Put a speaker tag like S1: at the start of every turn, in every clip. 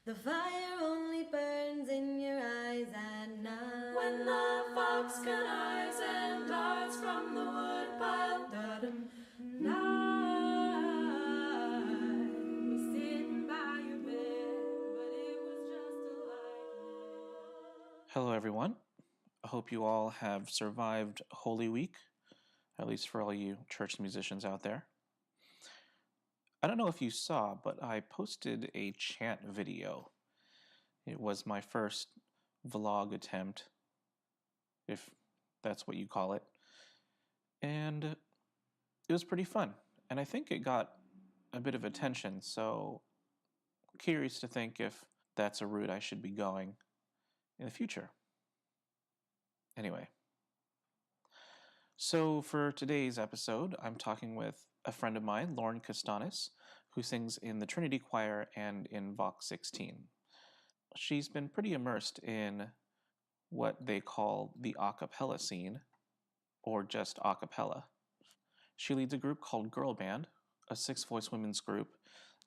S1: The fire only burns in your eyes at night. When the fox connives and darts from the woodpile, night was sitting by your bed, but it was just a light.
S2: Hello, everyone. I hope you all have survived Holy Week, at least for all you church musicians out there. I don't know if you saw, but I posted a chant video. It was my first vlog attempt, if that's what you call it. And it was pretty fun. And I think it got a bit of attention, so I'm curious to think if that's a route I should be going in the future. Anyway. So for today's episode, I'm talking with a friend of mine, Lauren Kastanas, who sings in the Trinity Choir and in Vox 16. She's been pretty immersed in what they call the a cappella scene, or just a cappella. She leads a group called Girl Band, a six-voice women's group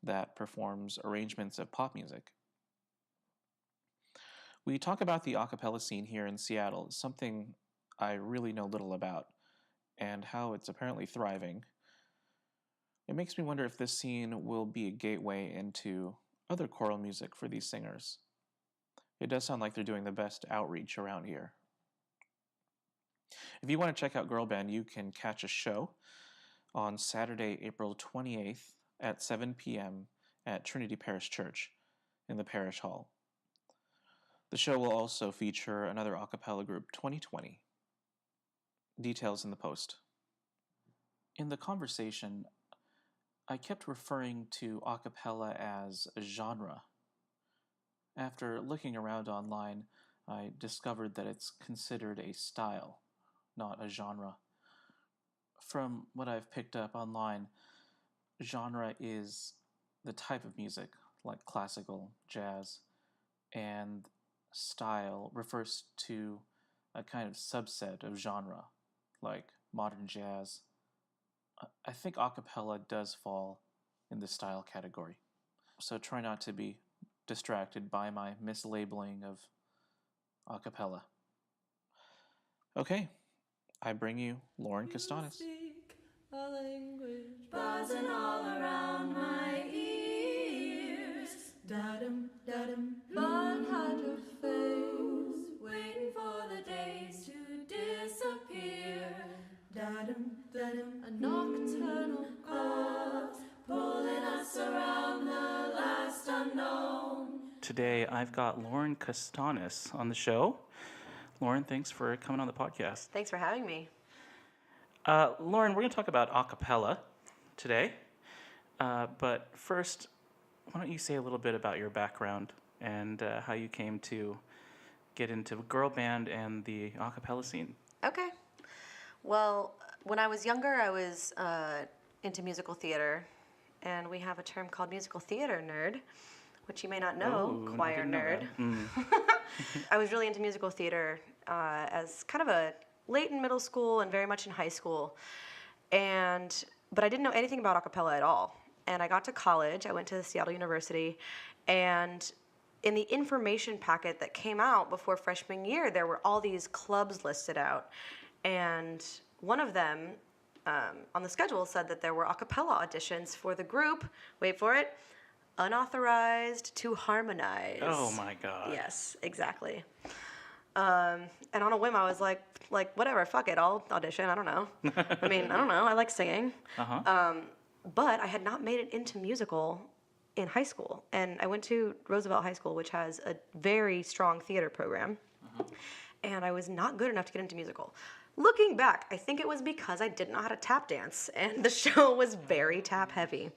S2: that performs arrangements of pop music. We talk about the a cappella scene here in Seattle, something I really know little about, and how it's apparently thriving. It makes me wonder if this scene will be a gateway into other choral music for these singers. It does sound like they're doing the best outreach around here. If you want to check out Girl Band, you can catch a show on Saturday, April 28th at 7 p.m. at Trinity Parish Church in the Parish Hall. The show will also feature another a cappella group, 2020. Details in the post. In the conversation, I kept referring to a cappella as a genre. After looking around online, I discovered that it's considered a style, not a genre. From what I've picked up online, genre is the type of music, like classical, jazz, and style refers to a kind of subset of genre, like modern jazz. I think a cappella does fall in the style category. So try not to be distracted by my mislabeling of a cappella. Okay, I bring you Lauren Kastanas.
S1: Speak a language buzzing all around my ears. Da-dum, da-dum, but hide your face, waiting for the days to disappear. Da-dum, da-dum, a nocturnal chorus pulling us around the last unknown.
S2: Today I've got Lauren Kastanas on the show. Lauren, thanks for coming on the podcast.
S3: Thanks for having me.
S2: Lauren, we're going to talk about a cappella today. But first, why don't you say a little bit about your background and how you came to get into Girl Band and the a cappella scene?
S3: Okay. Well, when I was younger, I was into musical theater, and we have a term called musical theater nerd, which you may not know, choir nerd. I was really into musical theater as kind of a late in middle school and very much in high school, but I didn't know anything about a cappella at all. And I got to college. I went to Seattle University, and in the information packet that came out before freshman year, there were all these clubs listed out. And one of them on the schedule said that there were a cappella auditions for the group, wait for it, Unauthorized to Harmonize.
S2: Oh my God.
S3: Yes, exactly. And on a whim, I was like, whatever, fuck it, I'll audition, I don't know. I mean, I don't know, I like singing. But I had not made it into musical in high school. And I went to Roosevelt High School, which has a very strong theater program. And I was not good enough to get into musical. Looking back, I think it was because I didn't know how to tap dance, and the show was very tap heavy.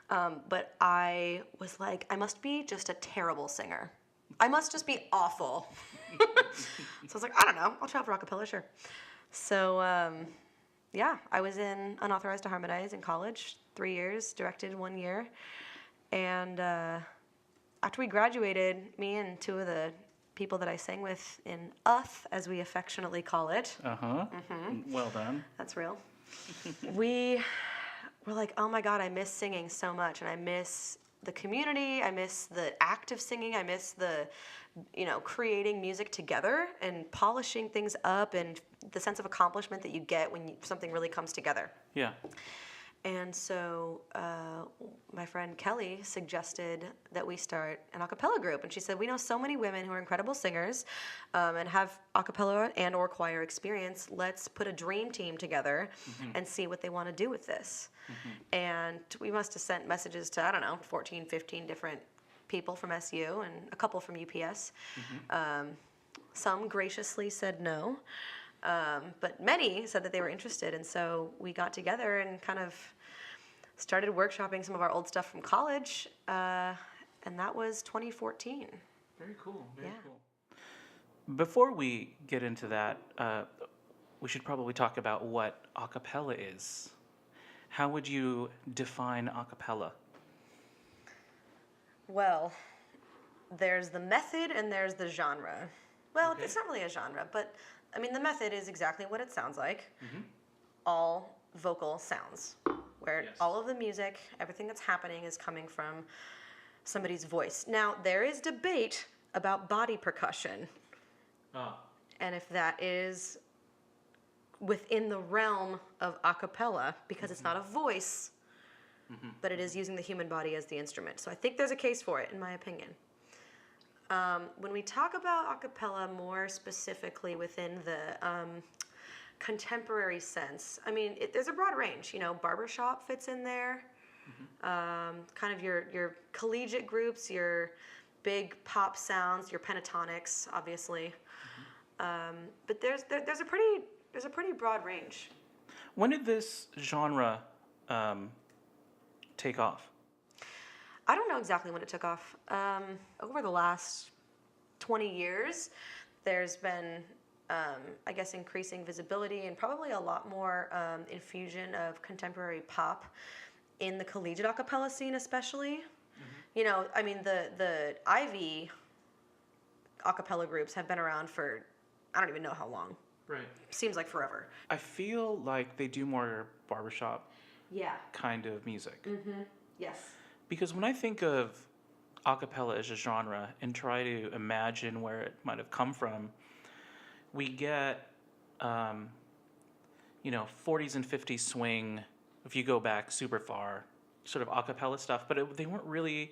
S3: But I was like, I must be just a terrible singer. I must just be awful. So I was like, I don't know, I'll try out for a cappella, sure. So, I was in Unauthorized to Harmonize in college, 3 years, directed 1 year. And after we graduated, me and two of the people that I sang with in UTH, as we affectionately call it.
S2: Well done.
S3: That's we're like, oh my God, I miss singing so much, and I miss the community. I miss the act of singing. I miss the, creating music together and polishing things up and the sense of accomplishment that you get when something really comes together.
S2: Yeah.
S3: And so my friend Kelly suggested that we start an a cappella group. And she said, we know so many women who are incredible singers and have a cappella and or choir experience. Let's put a dream team together and see what they want to do with this. And we must have sent messages to, 14, 15 different people from SU and a couple from UPS. Some graciously said no. But many said that they were interested, and so we got together and kind of started workshopping some of our old stuff from college, and that was 2014.
S2: Very cool. Very
S3: Yeah.
S2: cool. Before we get into that, we should probably talk about what a cappella is. How would you define a cappella?
S3: Well, there's the method and there's the genre. Well,
S2: Okay.
S3: it's not really a genre, but the method is exactly what it sounds like. All vocal sounds, where
S2: Yes.
S3: all of the music, everything that's happening is coming from somebody's voice. Now, there is debate about body percussion and if that is within the realm of a cappella, because it's not a voice, but it is using the human body as the instrument. So I think there's a case for it, in my opinion. When we talk about a cappella more specifically within the contemporary sense, there's a broad range. Barbershop fits in there. Kind of your collegiate groups, your big pop sounds, your pentatonics, obviously. But there's a pretty broad range.
S2: When did this genre take off?
S3: I don't know exactly when it took off. Over the last 20 years, there's been, increasing visibility and probably a lot more infusion of contemporary pop in the collegiate a cappella scene, especially. The Ivy a cappella groups have been around for, I don't even know how long.
S2: Right.
S3: Seems like forever.
S2: I feel like they do more barbershop
S3: Yeah.
S2: kind of music.
S3: Yes.
S2: Because when I think of a cappella as a genre and try to imagine where it might have come from, we get, 40s and 50s swing, if you go back super far, sort of a cappella stuff, but they weren't really,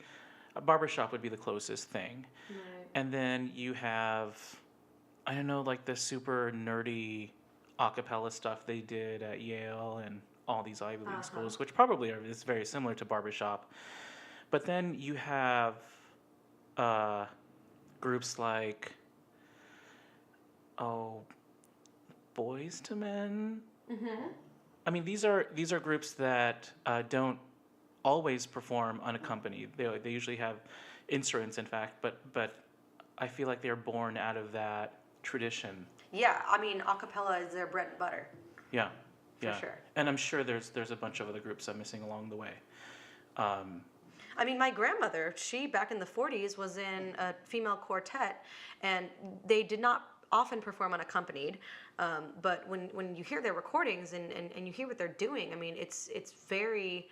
S2: a barbershop would be the closest thing.
S3: Right.
S2: And then you have, like the super nerdy a cappella stuff they did at Yale and all these Ivy League schools, which probably is very similar to barbershop. But then you have groups like, Boys to Men. These are groups that don't always perform unaccompanied. They usually have instruments, in fact, but I feel like they're born out of that tradition.
S3: Yeah, a cappella is their bread and butter.
S2: Yeah.
S3: For sure.
S2: And I'm sure there's a bunch of other groups I'm missing along the way.
S3: My grandmother, she back in the 40s was in a female quartet, and they did not often perform unaccompanied. But when you hear their recordings and you hear what they're doing, it's very,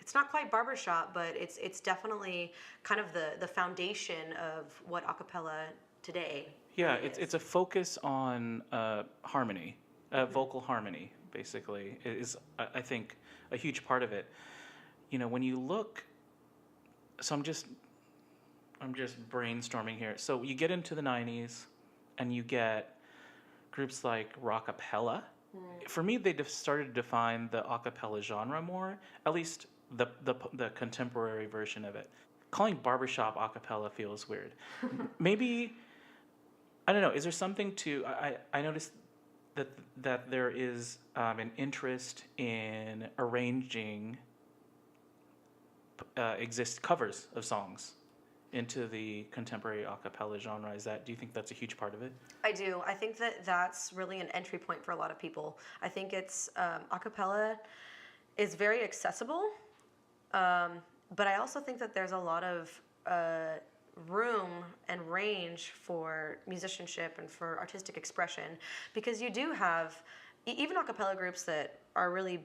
S3: it's not quite barbershop, but it's definitely kind of the foundation of what a cappella today.
S2: Yeah,
S3: really
S2: it's a focus on harmony, vocal harmony, basically, is, I think, a huge part of it. When you look, so I'm just brainstorming here. So you get into the 90s, and you get groups like rockapella. For me, they started to define the a cappella genre more, at least the contemporary version of it. Calling barbershop a cappella feels weird. Maybe, I don't know, is there something to, I noticed that there is an interest in arranging covers of songs into the contemporary a cappella genre. Do you think that's a huge part of it?
S3: I do. I think that's really an entry point for a lot of people. I think it's a cappella is very accessible, but I also think that there's a lot of room and range for musicianship and for artistic expression, because you do have even a cappella groups that are really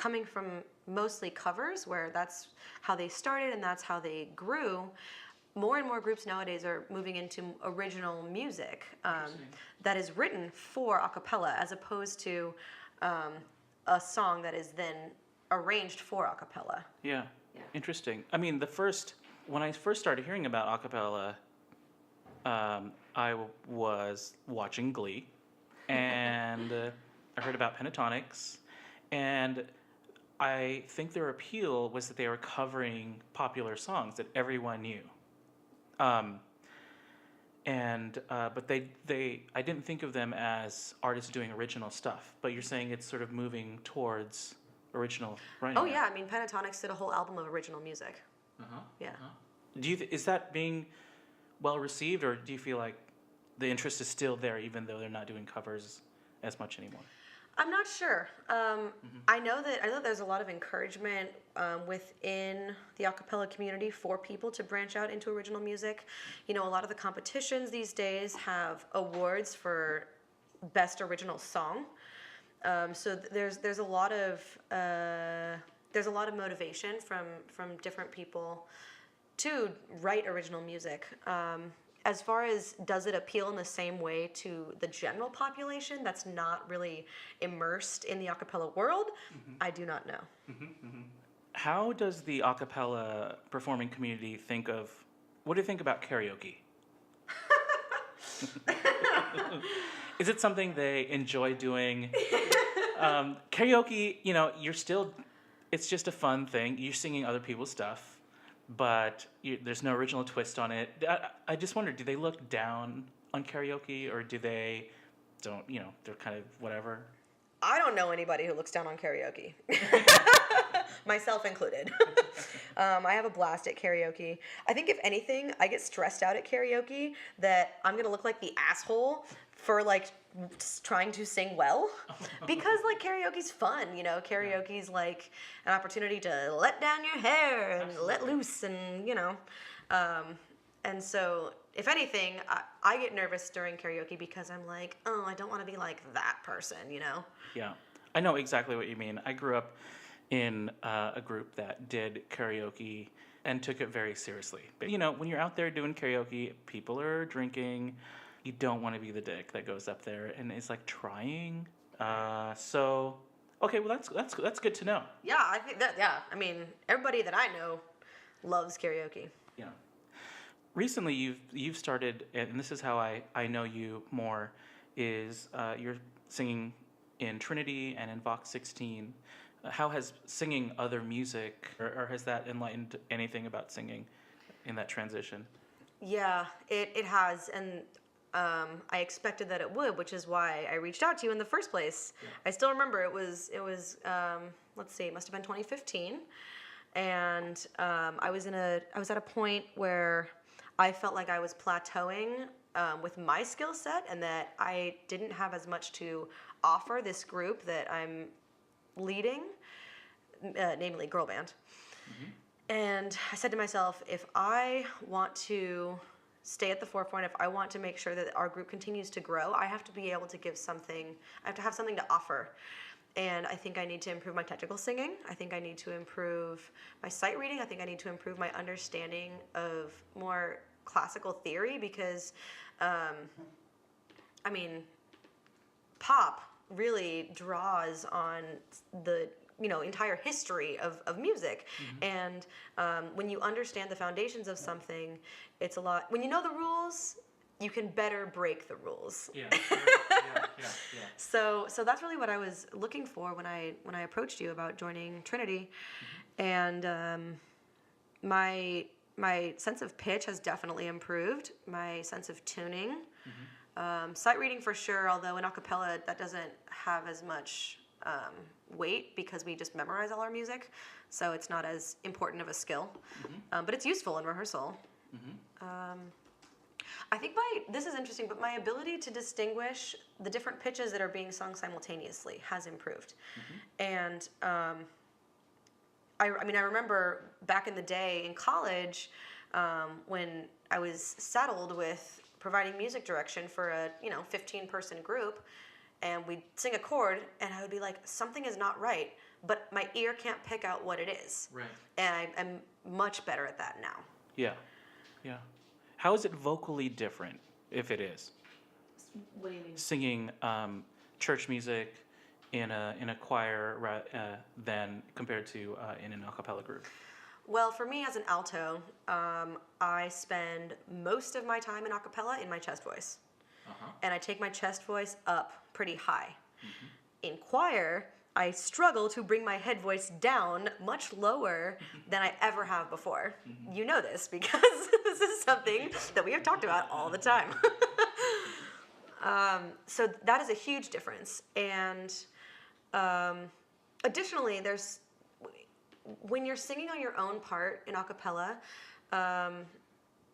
S3: coming from mostly covers, where that's how they started and that's how they grew, more and more groups nowadays are moving into original music that is written for a cappella, as opposed to a song that is then arranged for a cappella.
S2: Yeah. Interesting. I mean, when I first started hearing about a cappella, I was watching Glee, and I heard about pentatonics, and I think their appeal was that they were covering popular songs that everyone knew. But I didn't think of them as artists doing original stuff. But you're saying it's sort of moving towards original writing.
S3: Oh yeah, I mean, Pentatonics did a whole album of original music. Yeah.
S2: Is that being well received, or do you feel like the interest is still there, even though they're not doing covers as much anymore?
S3: I'm not sure. I know that there's a lot of encouragement within the a cappella community for people to branch out into original music. You know, a lot of the competitions these days have awards for best original song. So there's a lot of motivation from different people to write original music. As far as does it appeal in the same way to the general population that's not really immersed in the a cappella world, I do not know.
S2: How does the a cappella performing community what do you think about karaoke? Is it something they enjoy doing? Karaoke, it's just a fun thing. You're singing other people's stuff, but there's no original twist on it. I just wonder, do they look down on karaoke, or do they they're kind of whatever?
S3: I don't know anybody who looks down on karaoke. Myself included. I have a blast at karaoke. I think if anything, I get stressed out at karaoke that I'm going to look like the asshole for trying to sing well, because karaoke's fun, karaoke's like an opportunity to let down your hair and let loose, and and so if anything, I get nervous during karaoke because I'm like, oh, I don't want to be like that person,
S2: Yeah, I know exactly what you mean. I grew up in a group that did karaoke and took it very seriously. But when you're out there doing karaoke, people are drinking. You don't want to be the dick that goes up there and is trying. Okay, well that's good to know.
S3: Yeah, I think that. Yeah, I mean, everybody that I know loves karaoke.
S2: Yeah. Recently, you've started, and this is how I know you more, is you're singing in Trinity and in Vox 16. How has singing other music, or has that enlightened anything about singing in that transition?
S3: Yeah, it has, and I expected that it would, which is why I reached out to you in the first place. Yeah. I still remember it was let's see, it must have been 2015, and I was at a point where I felt like I was plateauing with my skill set, and that I didn't have as much to offer this group that I'm leading, namely girl band. And I said to myself, if I want to stay at the forefront, if I want to make sure that our group continues to grow, I have to be able to give something, I have to have something to offer. And I think I need to improve my technical singing. I think I need to improve my sight reading. I think I need to improve my understanding of more classical theory, because, pop really draws on the entire history of music. And when you understand the foundations of something, it's a lot. When you know the rules, you can better break the rules.
S2: Yeah. Yeah.
S3: So that's really what I was looking for when I approached you about joining Trinity. And my sense of pitch has definitely improved. My sense of tuning, sight reading for sure. Although in a cappella that doesn't have as much weight, because we just memorize all our music, so it's not as important of a skill, but it's useful in rehearsal. I think this is interesting, but my ability to distinguish the different pitches that are being sung simultaneously has improved. And I remember back in the day in college, when I was saddled with providing music direction for a 15-person group, and we'd sing a chord, and I would be like, something is not right. but my ear can't pick out what it is.
S2: Right.
S3: And I'm much better at that now.
S2: Yeah. Yeah. How is it vocally different, if it is?
S3: What do you mean?
S2: Singing church music in a choir than compared to in an a cappella group?
S3: Well, for me as an alto, I spend most of my time in a cappella in my chest voice. And I take my chest voice up pretty high. In choir, I struggle to bring my head voice down much lower than I ever have before. You know this because this is something that we have talked about all the time. So that is a huge difference. And additionally, when you're singing on your own part in a cappella,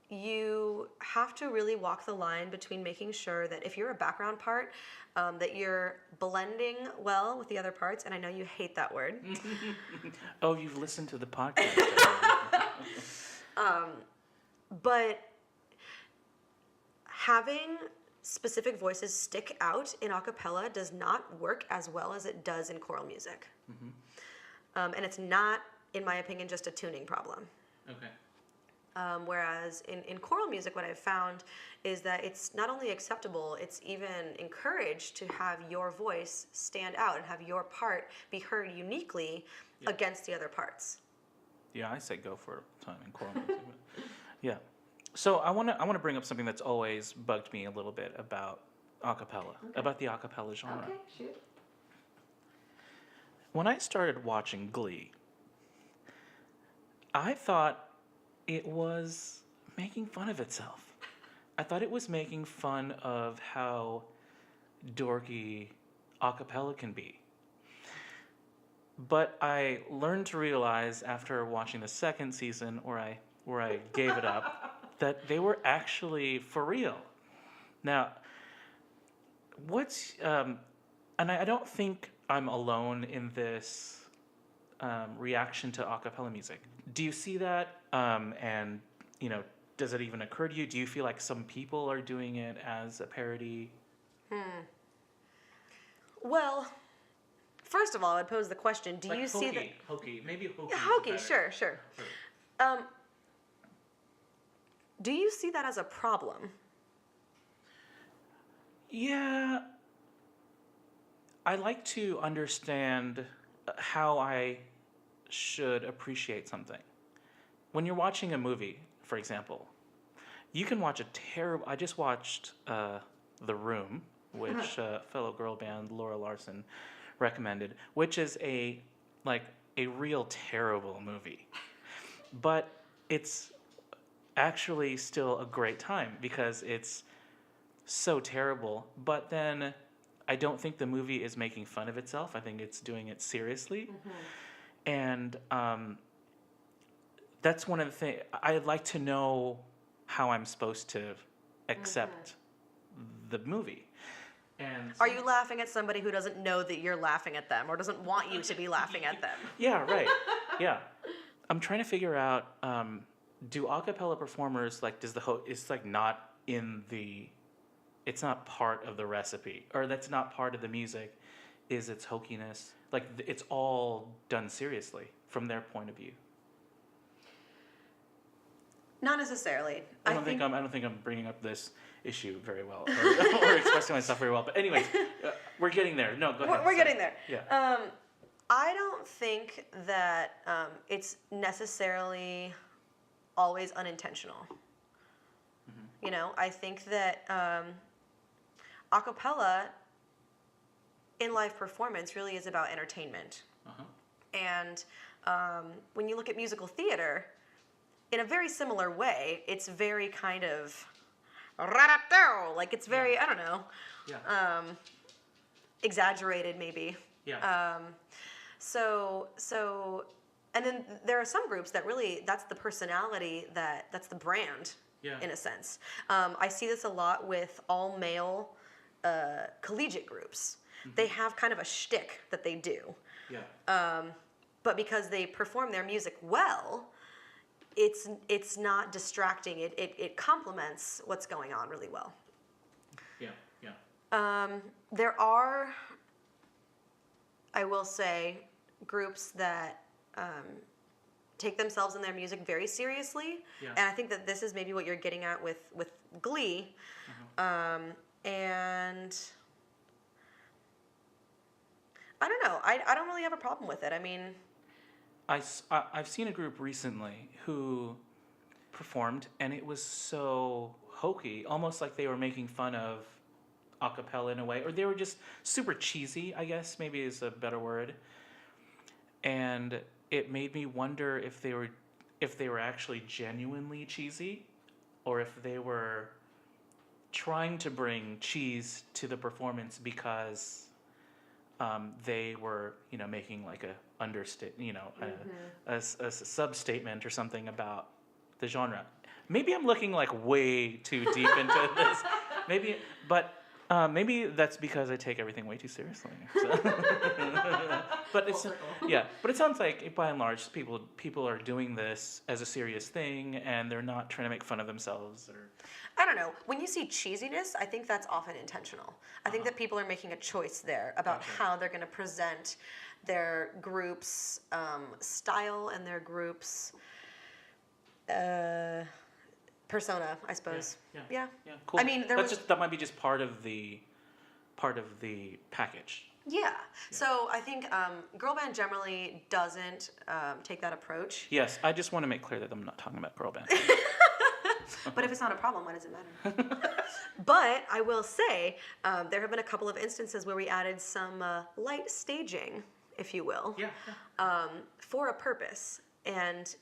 S3: you have to really walk the line between making sure that if you're a background part, that you're blending well with the other parts. And I know you hate that word.
S2: Oh, you've listened to the podcast.
S3: But having specific voices stick out in a cappella does not work as well as it does in choral music. And it's not, in my opinion, just a tuning problem.
S2: Okay.
S3: Whereas in choral music, what I've found is that it's not only acceptable, it's even encouraged to have your voice stand out and have your part be heard uniquely against the other parts.
S2: Yeah, I say go for time in choral music. Yeah. So I want to bring up something that's always bugged me a little bit about a cappella, about the a cappella genre.
S3: Okay, shoot.
S2: When I started watching Glee, I thought it was making fun of itself. I thought it was making fun of how dorky a cappella can be. But I learned to realize after watching the second season, where I gave it up, that they were actually for real. Now, and I don't think I'm alone in this reaction to a cappella music. Do you see that? And, does it even occur to you? Do you feel like some people are doing it as a parody?
S3: Well, first of all, I would pose the question, do you see that...
S2: Hokey, maybe hokey.
S3: Yeah, hokey, sure. Do you see that as a problem?
S2: Yeah. I like to understand how I should appreciate something. When you're watching a movie, for example, you can watch I just watched The Room, which fellow girl band Laura Larson recommended, which is a real terrible movie. But it's actually still a great time because it's so terrible. But then I don't think the movie is making fun of itself. I think it's doing it seriously. And that's one of the things. I'd like to know how I'm supposed to accept the movie. And
S3: Are you laughing at somebody who doesn't know that you're laughing at them or doesn't want you to be laughing at them?
S2: Yeah, right. Yeah. I'm trying to figure out, do a cappella performers, it's not in the, it's not part of the recipe, or that's not part of the music, is its hokiness. It's all done seriously from their point of view.
S3: Not necessarily.
S2: I don't think I'm bringing up this issue very well, or expressing myself very well. But anyways, we're getting there. No, go ahead.
S3: We're getting there.
S2: Yeah.
S3: I don't think that it's necessarily always unintentional. I think that a cappella in live performance really is about entertainment. And when you look at musical theater, in a very similar way, it's very kind of it's very, I don't know, exaggerated maybe.
S2: Yeah.
S3: So, and then there are some groups that really, that's the personality, that's the brand, in a sense. I see this a lot with all male collegiate groups. They have kind of a shtick that they do.
S2: Yeah.
S3: But because they perform their music well, it's not distracting. It complements what's going on really well.
S2: Yeah.
S3: There are, I will say, groups that take themselves and their music very seriously.
S2: Yeah.
S3: And I think that this is maybe what you're getting at with Glee. And I don't know. I don't really have a problem with it. I mean,
S2: I've seen a group recently who performed, and it was so hokey, almost like they were making fun of a cappella in a way, or they were just super cheesy, I guess maybe is a better word. And it made me wonder if they were actually genuinely cheesy, or if they were trying to bring cheese to the performance because they were, making like a sub-statement or something about the genre. Maybe I'm looking like way too deep into this. Maybe that's because I take everything way too seriously. So. But it sounds like by and large people are doing this as a serious thing, and they're not trying to make fun of themselves or.
S3: I don't know. When you see cheesiness, I think that's often intentional. I think that people are making a choice there about how they're going to present their group's style and their group's persona, I suppose. Yeah.
S2: Cool.
S3: I mean,
S2: that might be just part of the package.
S3: Yeah. So I think girl band generally doesn't take that approach.
S2: Yes, I just want to make clear that I'm not talking about girl band.
S3: But if it's not a problem, why does it matter? But I will say there have been a couple of instances where we added some light staging, if you will, for a purpose. And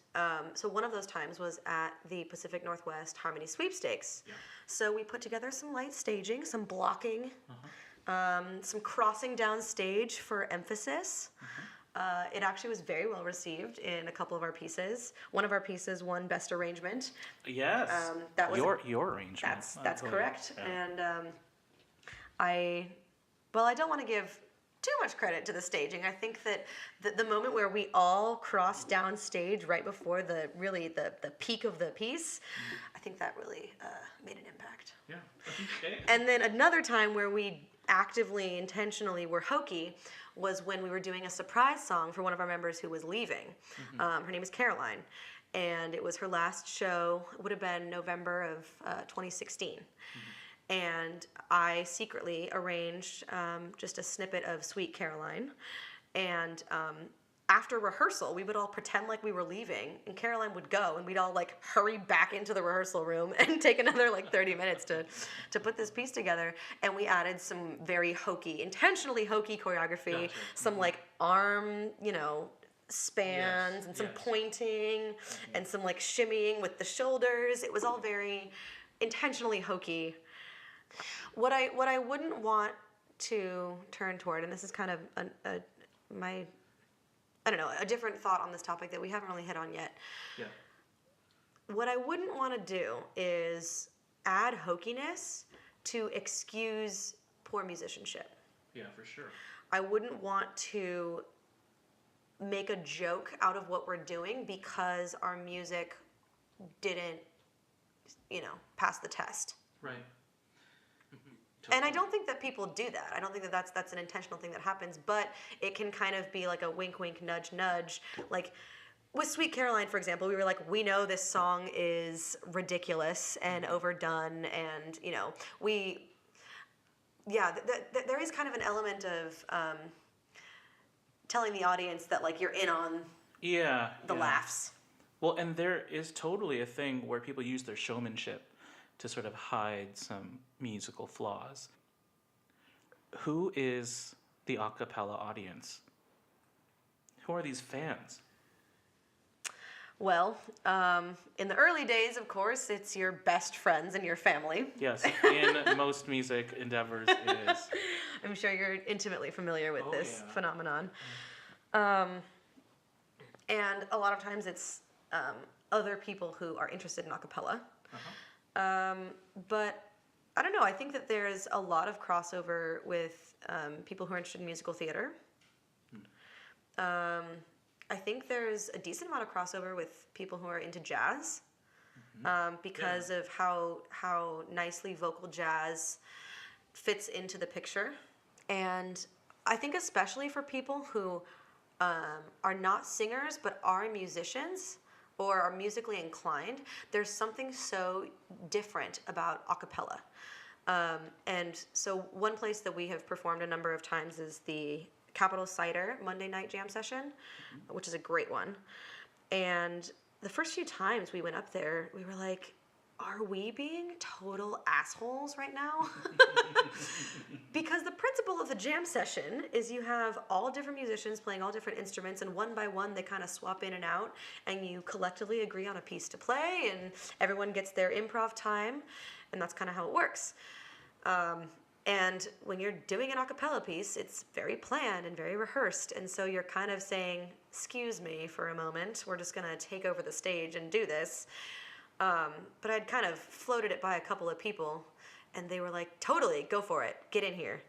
S3: so one of those times was at the Pacific Northwest Harmony Sweepstakes. Yeah. So we put together some light staging, some blocking, some crossing down stage for emphasis. It actually was very well received in a couple of our pieces. One of our pieces won Best Arrangement.
S2: Yes,
S3: that was
S2: your arrangement.
S3: That's correct. Yeah. And I don't want to give too much credit to the staging. I think that the moment where we all crossed down stage right before the peak of the piece, I think that really made an impact.
S2: Yeah. Okay.
S3: And then another time where we actively, intentionally were hokey was when we were doing a surprise song for one of our members who was leaving. Her name is Caroline, and it was her last show. It would have been November of 2016. And I secretly arranged just a snippet of Sweet Caroline. And after rehearsal, we would all pretend like we were leaving, and Caroline would go, and we'd all like hurry back into the rehearsal room and take another like 30 minutes to put this piece together. And we added some very hokey, intentionally hokey choreography, some like arm, spans, and some pointing, and some like shimmying with the shoulders. It was all very intentionally hokey. What I wouldn't want to turn toward, and this is kind of a different thought on this topic that we haven't really hit on yet. Yeah. What I wouldn't want to do is add hokiness to excuse poor musicianship.
S2: Yeah, for sure.
S3: I wouldn't want to make a joke out of what we're doing because our music didn't, pass the test.
S2: Right.
S3: And I don't think that people do that. I don't think that that's an intentional thing that happens, but it can kind of be like a wink, wink, nudge, nudge. Like with Sweet Caroline, for example, we were like, we know this song is ridiculous and overdone, and there is kind of an element of telling the audience that like you're in on the laughs.
S2: Well, and there is totally a thing where people use their showmanship to sort of hide some musical flaws. Who is the a cappella audience? Who are these fans?
S3: Well, in the early days, of course, it's your best friends and your family.
S2: Yes, in most music endeavors it is.
S3: I'm sure you're intimately familiar with this phenomenon. And a lot of times it's other people who are interested in a cappella. But I don't know, I think that there's a lot of crossover with people who are interested in musical theater. I think there's a decent amount of crossover with people who are into jazz because of how nicely vocal jazz fits into the picture. And I think especially for people who are not singers but are musicians or are musically inclined, there's something so different about a cappella. And so one place that we have performed a number of times is the Capital Cider Monday night jam session, which is a great one. And the first few times we went up there, we were like, are we being total assholes right now? Because the principle of the jam session is you have all different musicians playing all different instruments, and one by one they kind of swap in and out, and you collectively agree on a piece to play, and everyone gets their improv time, and that's kind of how it works. And when you're doing an a cappella piece, it's very planned and very rehearsed, and so you're kind of saying, excuse me for a moment, we're just going to take over the stage and do this. But I'd kind of floated it by a couple of people, and they were like, totally, go for it, get in here.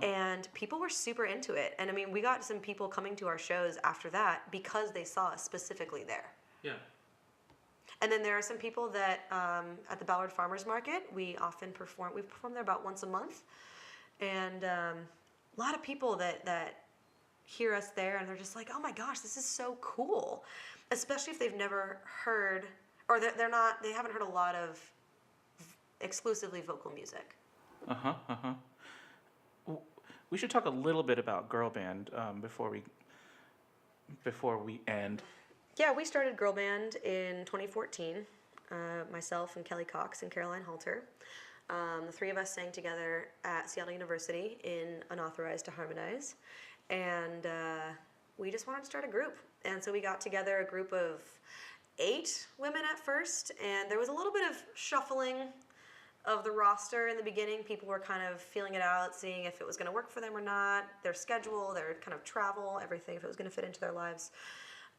S3: And people were super into it. And I mean, we got some people coming to our shows after that because they saw us specifically there.
S2: Yeah.
S3: And then there are some people that at the Ballard Farmers Market, we often perform. We perform there about once a month. And a lot of people that hear us there, and they're just like, oh my gosh, this is so cool. Especially if they've never heard, or they haven't heard a lot of exclusively vocal music.
S2: We should talk a little bit about girl band before we end.
S3: Yeah, we started girl band in 2014. Myself and Kelly Cox and Caroline Halter. The three of us sang together at Seattle University in Unauthorized to Harmonize, and we just wanted to start a group. And so we got together a group of 8 women at first, and there was a little bit of shuffling of the roster in the beginning. People were kind of feeling it out, seeing if it was going to work for them or not, their schedule, their kind of travel, everything, if it was going to fit into their lives.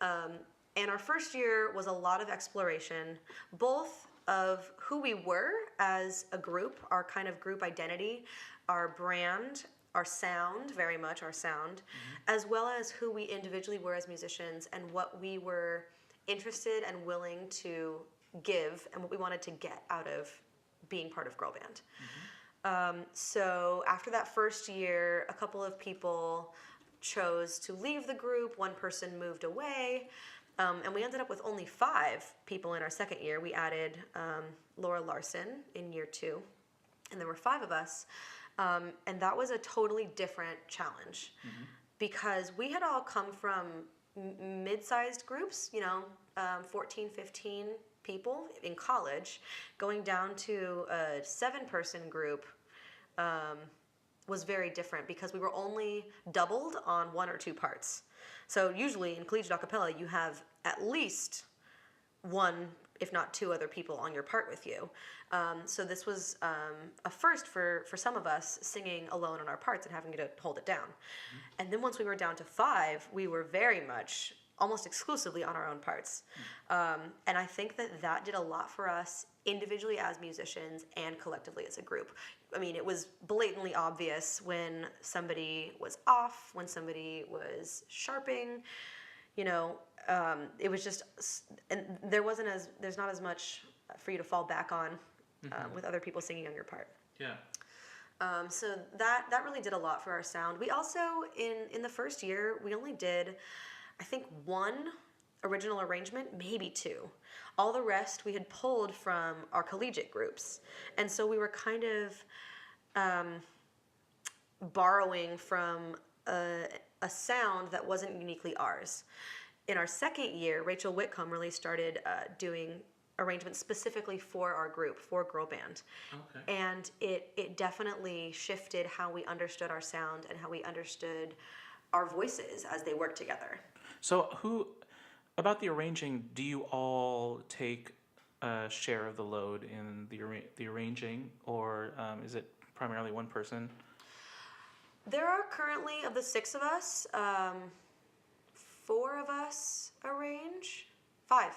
S3: And our first year was a lot of exploration, both of who we were as a group, our kind of group identity, our brand, our sound, very much our sound, as well as who we individually were as musicians and what we were interested and willing to give and what we wanted to get out of being part of girl band. So after that first year, a couple of people chose to leave the group. One person moved away. And we ended up with only 5 people in our second year. We added Laura Larson in year 2. And there were 5 of us. And that was a totally different challenge. Because we had all come from mid-sized groups, 14, 15 people in college. Going down to a 7-person group was very different because we were only doubled on 1 or 2 parts. So usually in collegiate a cappella, you have at least 1, if not 2 other people on your part with you. So this was a first for some of us, singing alone on our parts and having to hold it down. And then once we were down to 5, we were very much almost exclusively on our own parts. And I think that did a lot for us individually as musicians and collectively as a group. I mean, it was blatantly obvious when somebody was off, when somebody was sharping, it was just, and there's not as much for you to fall back on with other people singing on your part.
S2: Yeah.
S3: So that really did a lot for our sound. We also, in the first year, we only did, I think, 1 original arrangement, maybe 2. All the rest we had pulled from our collegiate groups. And so we were kind of borrowing from a sound that wasn't uniquely ours. In our second year, Rachel Whitcomb really started doing arrangements specifically for our group, for girl band. Okay. And it definitely shifted how we understood our sound and how we understood our voices as they worked together.
S2: So about the arranging, do you all take a share of the load in the arranging, or is it primarily one person?
S3: There are currently, of the 6 of us, 4 of us arrange. 5.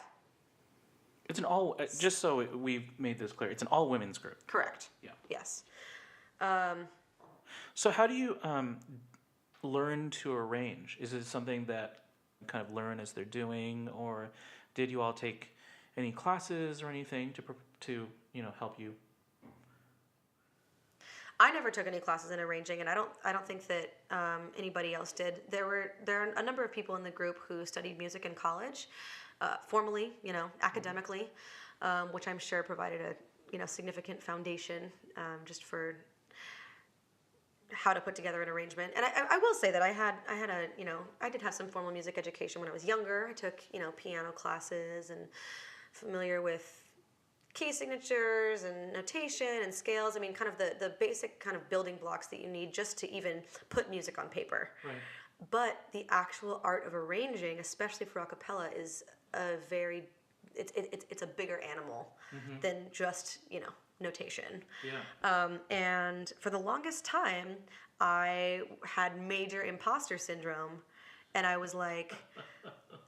S2: It's an all, just so we've made this clear, it's an all women's group.
S3: Correct.
S2: Yeah.
S3: Yes.
S2: So how do you learn to arrange? Is it something that you kind of learn as they're doing, or did you all take any classes or anything to help you?
S3: I never took any classes in arranging, and I don't think that anybody else did. There are a number of people in the group who studied music in college, formally, academically, which I'm sure provided a significant foundation just for how to put together an arrangement. And I will say that I did have some formal music education when I was younger. I took piano classes and familiar with key signatures and notation and scales. I mean, kind of the basic kind of building blocks that you need just to even put music on paper.
S2: Right.
S3: But the actual art of arranging, especially for a cappella, is it's a bigger animal than just notation.
S2: Yeah.
S3: And for the longest time, I had major imposter syndrome, and I was like,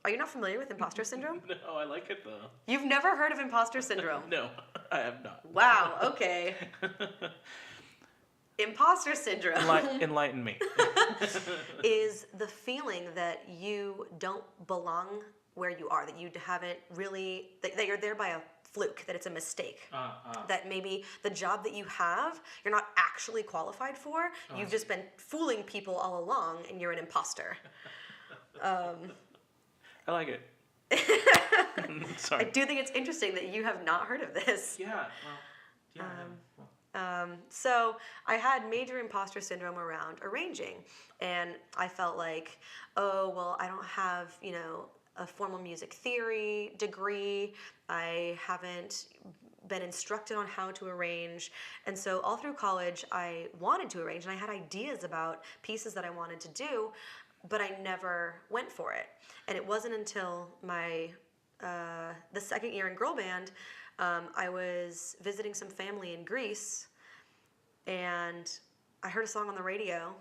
S3: "Are you not familiar with imposter syndrome?"
S2: No, I like it though.
S3: You've never heard of imposter syndrome?
S2: No, I have not.
S3: Wow. Okay. Imposter syndrome.
S2: Enlighten me.
S3: Is the feeling that you don't belong where you are, that you haven't really, that you're there by a fluke, that it's a mistake, that maybe the job that you have, you're not actually qualified for, you've just been fooling people all along, and you're an imposter.
S2: I like it. Sorry.
S3: I do think it's interesting that you have not heard of this.
S2: Yeah, well, yeah.
S3: So I had major imposter syndrome around arranging, and I felt like, oh, well, I don't have, a formal music theory degree. I haven't been instructed on how to arrange. And so all through college, I wanted to arrange, and I had ideas about pieces that I wanted to do, but I never went for it. And it wasn't until my the second year in girl band, I was visiting some family in Greece, and I heard a song on the radio,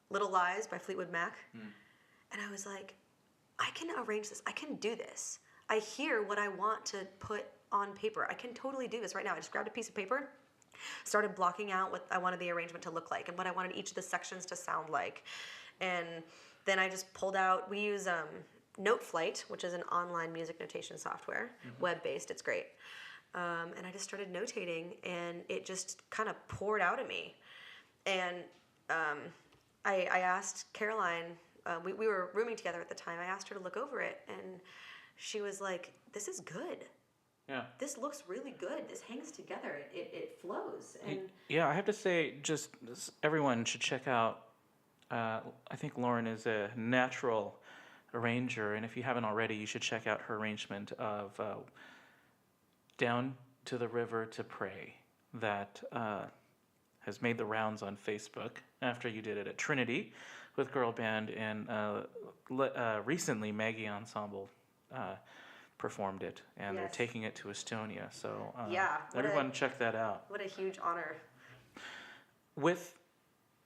S3: Little Lies by Fleetwood Mac, and I was like, I can arrange this. I can do this. I hear what I want to put on paper. I can totally do this right now. I just grabbed a piece of paper, started blocking out what I wanted the arrangement to look like and what I wanted each of the sections to sound like. And then I just pulled out, we use Noteflight, which is an online music notation software, web-based. It's great. And I just started notating, and it just kind of poured out of me. And I asked Caroline, we were rooming together at the time, I asked her to look over it, and she was like, this is good.
S2: Yeah.
S3: This looks really good. This hangs together. It flows. And
S2: yeah, I have to say, just everyone should check out, I think Lauren is a natural arranger, and if you haven't already, you should check out her arrangement of Down to the River to Pray that has made the rounds on Facebook after you did it at Trinity with girl band, and recently Maggie Ensemble performed it, and they're taking it to Estonia. So everyone check that out.
S3: What a huge honor.
S2: With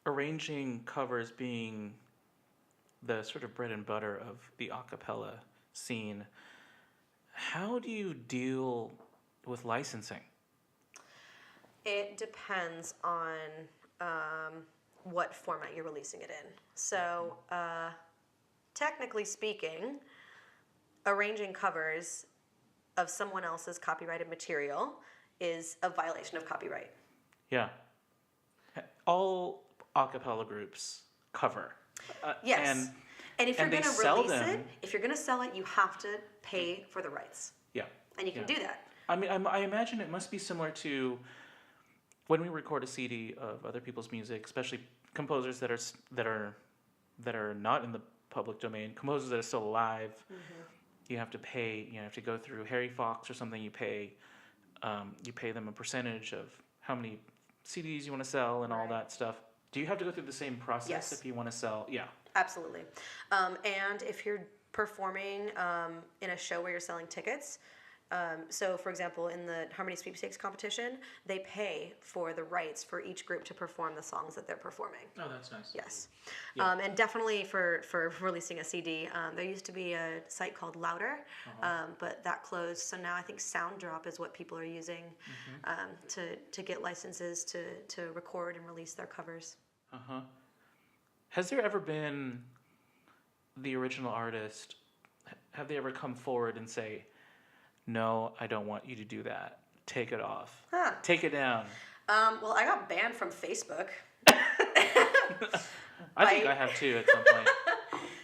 S2: arranging covers being the sort of bread and butter of the a cappella scene, how do you deal with licensing?
S3: It depends on what format you're releasing it in. So, technically speaking, arranging covers of someone else's copyrighted material is a violation of copyright.
S2: Yeah. All a cappella groups cover.
S3: Yes. And if you're going to release it, if you're going to sell it, you have to pay for the rights.
S2: Yeah.
S3: And you can do that.
S2: I mean, I imagine it must be similar to when we record a CD of other people's music, especially composers that are not in the public domain, composers that are still alive. You have to pay. You have to go through Harry Fox or something. You pay them a percentage of how many CDs you want to sell and all that stuff. Do you have to go through the same process if you want to sell? Yeah.
S3: Absolutely. And if you're performing in a show where you're selling tickets, so for example, in the Harmony Sweepstakes competition, they pay for the rights for each group to perform the songs that they're performing.
S2: Oh, that's nice.
S3: Yes.
S2: Yeah.
S3: And definitely for releasing a CD, there used to be a site called Louder, but that closed. So now I think Sounddrop is what people are using to get licenses to record and release their covers.
S2: Has there ever been the original artist, have they ever come forward and say, no, I don't want you to do that. Take it off. Take it down.
S3: Well, I got banned from Facebook.
S2: I think I have too at some point.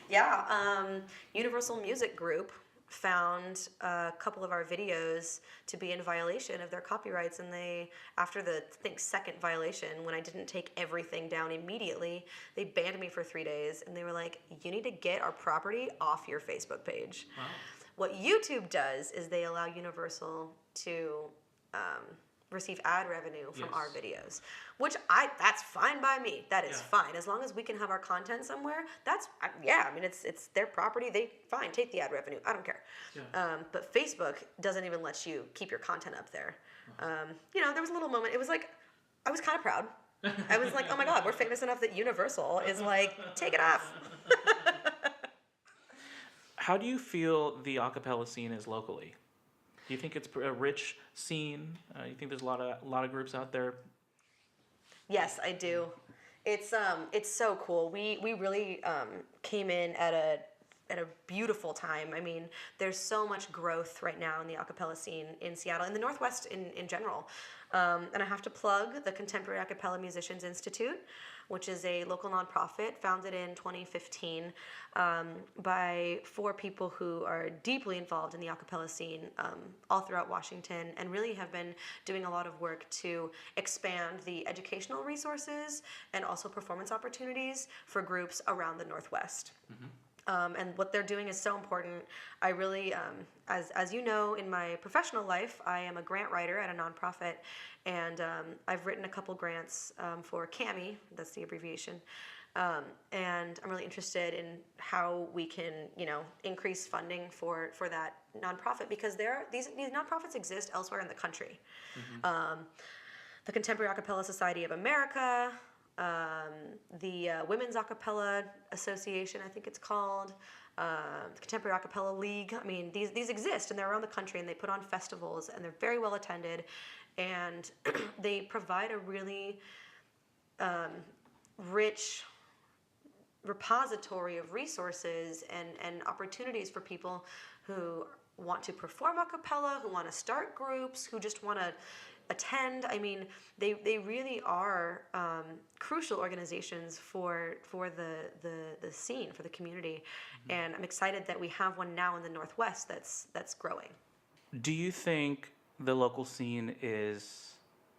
S3: Yeah, Universal Music Group found a couple of our videos to be in violation of their copyrights, and they, after the second violation, when I didn't take everything down immediately, they banned me for 3 days, and they were like, you need to get our property off your Facebook page. Wow. What YouTube does is they allow Universal to receive ad revenue from our videos, which that's fine by me. That is fine, as long as we can have our content somewhere. I mean, it's their property. They fine, take the ad revenue. I don't care. Yeah. But Facebook doesn't even let you keep your content up there. There was a little moment. It was like I was kind of proud. I was like, oh my God, we're famous enough that Universal is like, take it off.
S2: How do you feel the a cappella scene is locally? Do you think it's a rich scene? You think there's a lot of groups out there?
S3: Yes, I do. It's so cool. We really came in at a beautiful time. I mean, there's so much growth right now in the a cappella scene in Seattle, in the Northwest in general. And I have to plug the Contemporary A Cappella Musicians Institute, which is a local nonprofit founded in 2015 by 4 people who are deeply involved in the a cappella scene all throughout Washington, and really have been doing a lot of work to expand the educational resources and also performance opportunities for groups around the Northwest. Mm-hmm. And what they're doing is so important. I really, as you know, in my professional life, I am a grant writer at a nonprofit, and I've written a couple grants for CAMI, that's the abbreviation, and I'm really interested in how we can, increase funding for that nonprofit, because these nonprofits exist elsewhere in the country. Mm-hmm. The Contemporary A Cappella Society of America, the Women's A Cappella Association, I think it's called, the Contemporary A Cappella League. I mean, these exist, and they're around the country, and they put on festivals, and they're very well attended, and they provide a really rich repository of resources and opportunities for people who want to perform a cappella, who want to start groups, who just want to attend. I mean, they really are crucial organizations for the scene, for the community. Mm-hmm. And I'm excited that we have one now in the Northwest that's growing.
S2: Do you think the local scene is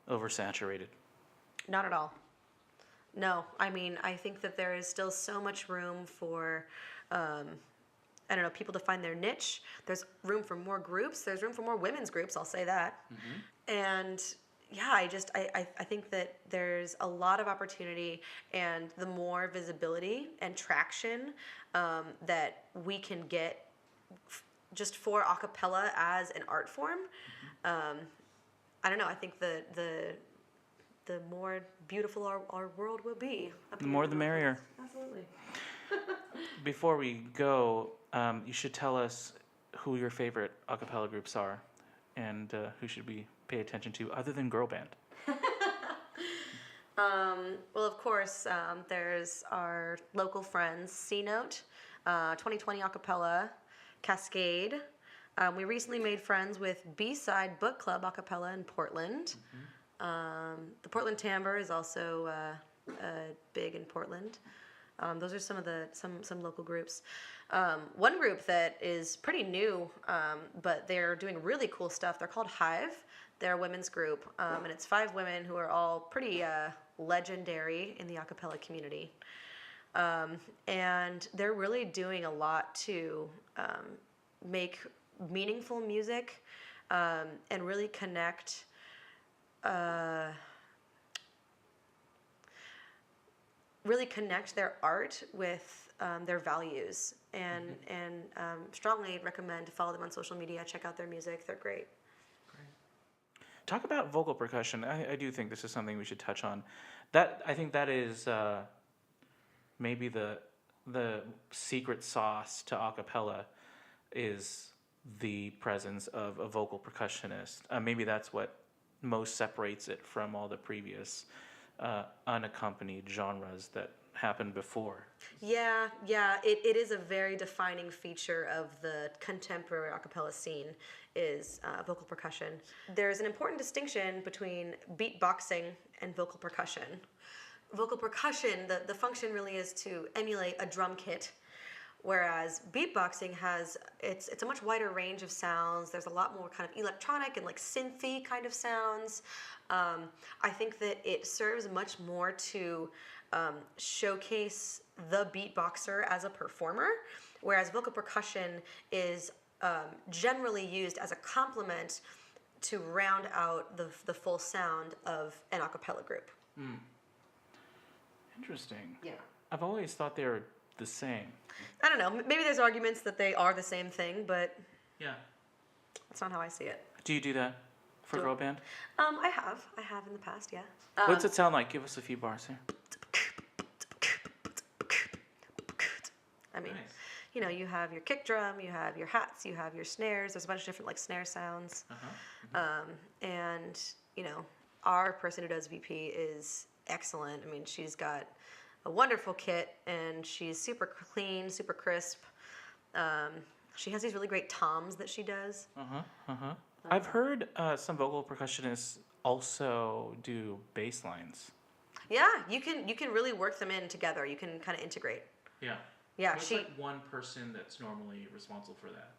S2: oversaturated?
S3: Not at all. No, I mean, I think that there is still so much room for people to find their niche. There's room for more groups. There's room for more women's groups, I'll say that. Mm-hmm. And yeah, I think that there's a lot of opportunity, and the more visibility and traction that we can get just for a cappella as an art form, mm-hmm. I don't know, I think the more beautiful our world will be.
S2: The more the merrier.
S3: Absolutely.
S2: Before we go, you should tell us who your favorite a cappella groups are, and who should we pay attention to other than girl band.
S3: Well, of course, there's our local friends, C-Note, 2020 A Cappella, Cascade. We recently made friends with B-Side Book Club A Cappella in Portland. Mm-hmm. The Portland Timbre is also big in Portland. Those are some local groups. One group that is pretty new, but they're doing really cool stuff. They're called Hive. They're a women's group, and it's 5 women who are all pretty legendary in the a cappella community. And they're really doing a lot to make meaningful music and really connect their art with their values, and strongly recommend to follow them on social media. Check out their music; they're great.
S2: Talk about vocal percussion. I do think this is something we should touch on. I think that is maybe the secret sauce to a cappella is the presence of a vocal percussionist. Maybe that's what most separates it from all the previous unaccompanied genres happened before.
S3: Yeah. It is a very defining feature of the contemporary a cappella scene is vocal percussion. There's an important distinction between beatboxing and vocal percussion. Vocal percussion, the function really is to emulate a drum kit, whereas beatboxing has it's a much wider range of sounds. There's a lot more kind of electronic and like synthy kind of sounds. I think that it serves much more to showcase the beatboxer as a performer, whereas vocal percussion is generally used as a complement to round out the full sound of an a cappella group.
S2: Interesting.
S3: Yeah.
S2: I've always thought they were the same.
S3: I don't know. Maybe there's arguments that they are the same thing, but
S2: Yeah.
S3: that's not how I see it.
S2: Do you do that for girl band?
S3: I have in the past, yeah.
S2: What does it sound like? Give us a few bars here.
S3: I mean,
S2: Nice.
S3: you know, you have your kick drum, you have your hats, you have your snares. There's a bunch of different like snare sounds. And you know, our person who does VP is excellent. I mean, she's got a wonderful kit, and she's super clean, super crisp. She has these really great toms that she does.
S2: I've heard some vocal percussionists also do bass lines.
S3: Yeah, you can really work them in together. You can kind of integrate.
S2: Yeah.
S3: Yeah,
S2: What's like one person that's normally responsible for that?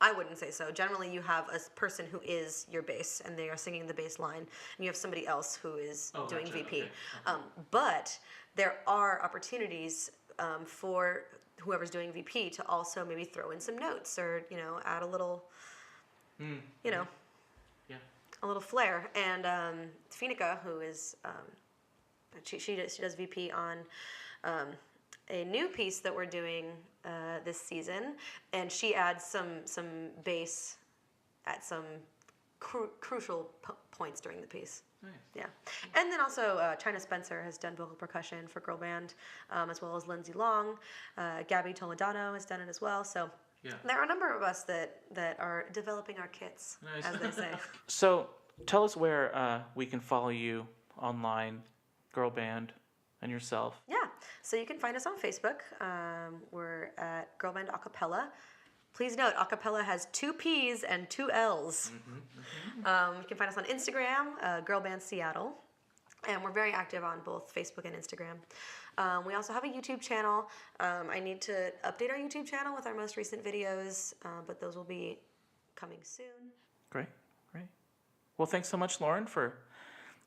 S3: I wouldn't say so. Generally, you have a person who is your bass, and they are singing the bass line, and you have somebody else who is doing
S2: gotcha.
S3: VP.
S2: Okay.
S3: But there are opportunities for whoever's doing VP to also maybe throw in some notes, or you know, add a little, you know, a little flair. And Finica, who is she does VP on a new piece that we're doing this season, and she adds some bass at some crucial points during the piece.
S2: Nice.
S3: Yeah, and then also China Spencer has done vocal percussion for girl band, as well as Lindsay Long. Gabby Toledano has done it as well. So there are a number of us that are developing our kits, as they say.
S2: So tell us where we can follow you online, girl band, and yourself.
S3: Yeah, so you can find us on Facebook. We're at Girl Band Acapella. Please note, acapella has 2 P's and 2 L's. You can find us on Instagram, Girl Band Seattle. And we're very active on both Facebook and Instagram. We also have a YouTube channel. I need to update our YouTube channel with our most recent videos, but those will be coming soon.
S2: Great. Well, thanks so much, Lauren, for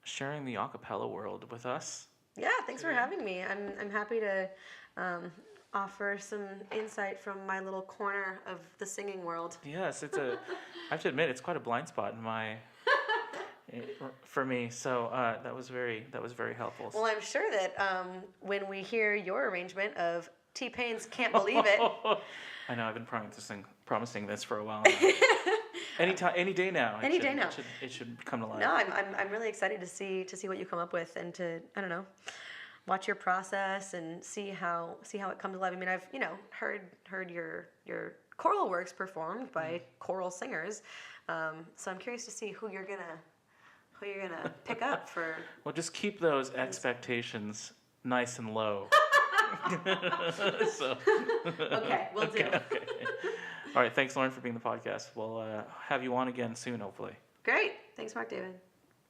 S2: sharing the acapella world with us.
S3: Yeah, thanks for having me. I'm happy to offer some insight from my little corner of the singing world.
S2: Yes, I have to admit, it's quite a blind spot for me. So that was very helpful.
S3: Well, I'm sure that when we hear your arrangement of T-Pain's "Can't Believe It,"
S2: I know I've been promising this for a while now. Any day now. It should come to life.
S3: No, I'm really excited to see what you come up with, and to, I don't know, watch your process and see how it comes to life. I mean, I've heard your choral works performed by choral singers, so I'm curious to see who you're gonna pick up for.
S2: Well, just keep those expectations nice and low.
S3: Okay, will do.
S2: Okay. All right, thanks, Lauren, for being the podcast. We'll have you on again soon, hopefully.
S3: Great. Thanks, Mark David.